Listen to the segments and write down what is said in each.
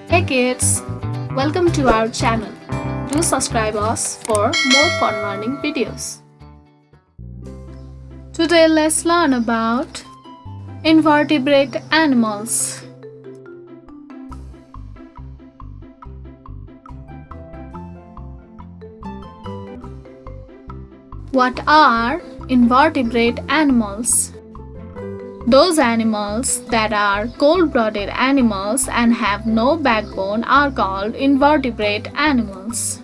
Hey kids, welcome to our channel. Do subscribe us for more fun learning videos. Today let's learn about invertebrate animals. What are invertebrate animals? Those animals that are cold-blooded animals and have no backbone are called invertebrate animals.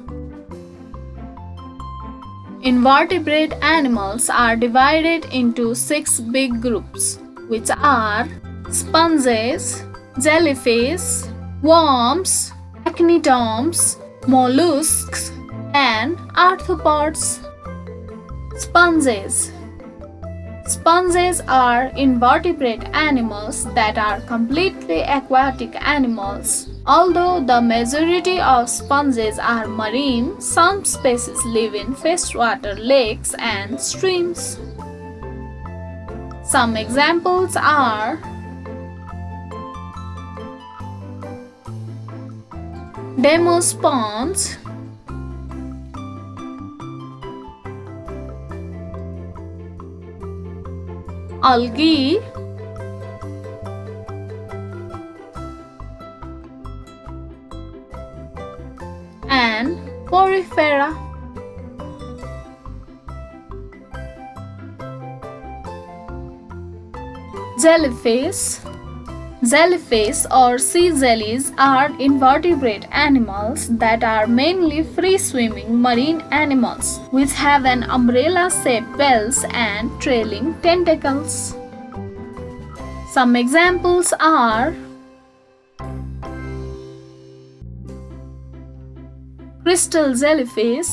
Invertebrate animals are divided into 6 big groups, which are sponges, jellyfish, worms, echinoderms, mollusks, and arthropods. Sponges. Sponges are invertebrate animals that are completely aquatic animals. Although the majority of sponges are marine, some species live in freshwater lakes and streams. Some examples are demo sponge, algae, and porifera. Jellyfish. Jellyfish or sea jellies are invertebrate animals that are mainly free-swimming marine animals which have an umbrella-shaped bells and trailing tentacles. Some examples are crystal jellyfish,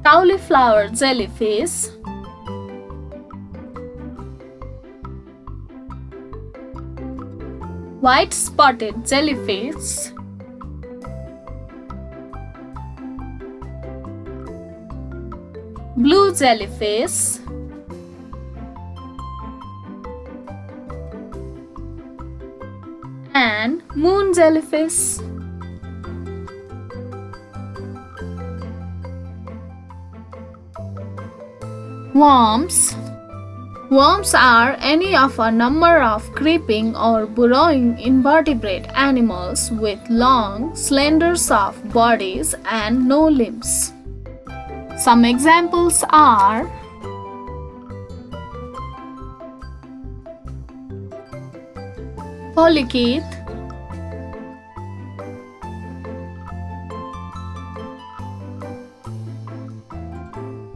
cauliflower jellyfish, white spotted jellyfish, blue jellyfish, and moon jellyfish. Worms. Worms are any of a number of creeping or burrowing invertebrate animals with long, slender, soft bodies and no limbs. Some examples are polychaete,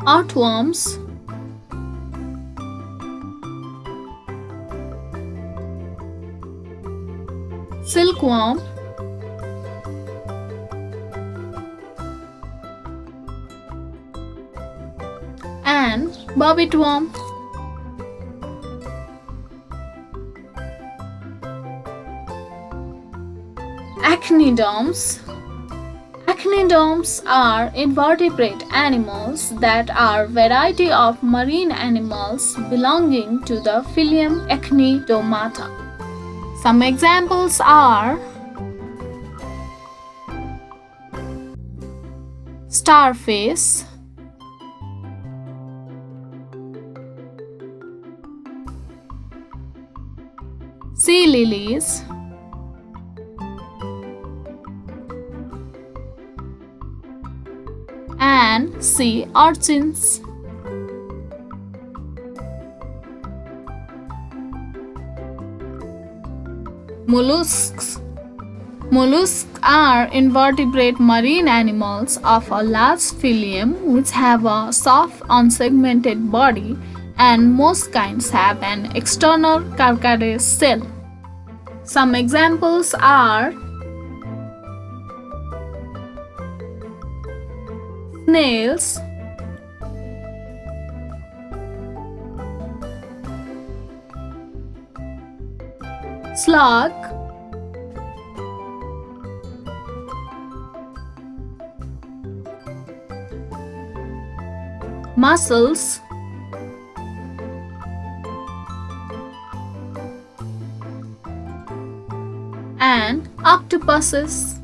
earthworms, silkworm, and bobbitworm. Echinoderms. Echinoderms are invertebrate animals that are variety of marine animals belonging to the phylum Echinodermata. Some examples are starfish, sea lilies, and sea urchins. Mollusks. Mollusks are invertebrate marine animals of a large phylum which have a soft unsegmented body, and most kinds have an external carcass shell. Some examples are snails, slug, mussels, and octopuses.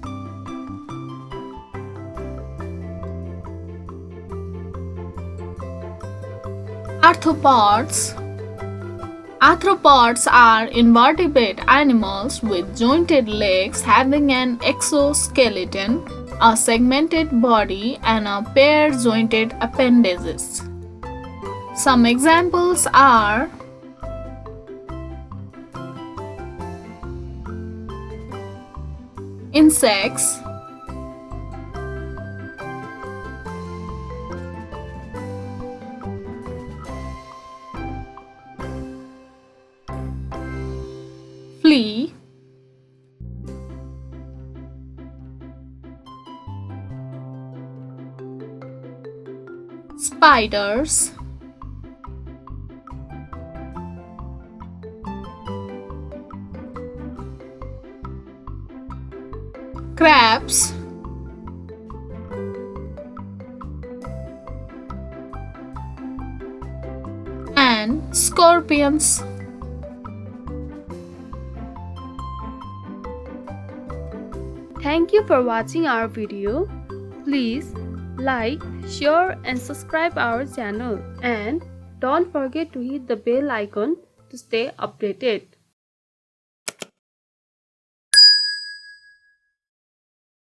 Arthropods. Arthropods are invertebrate animals with jointed legs having an exoskeleton, a segmented body, and a pair jointed appendages. Some examples are insects, flea, spiders, crabs, and scorpions. Thank you for watching our video. Please like, share and subscribe our channel, and don't forget to hit the bell icon to stay updated.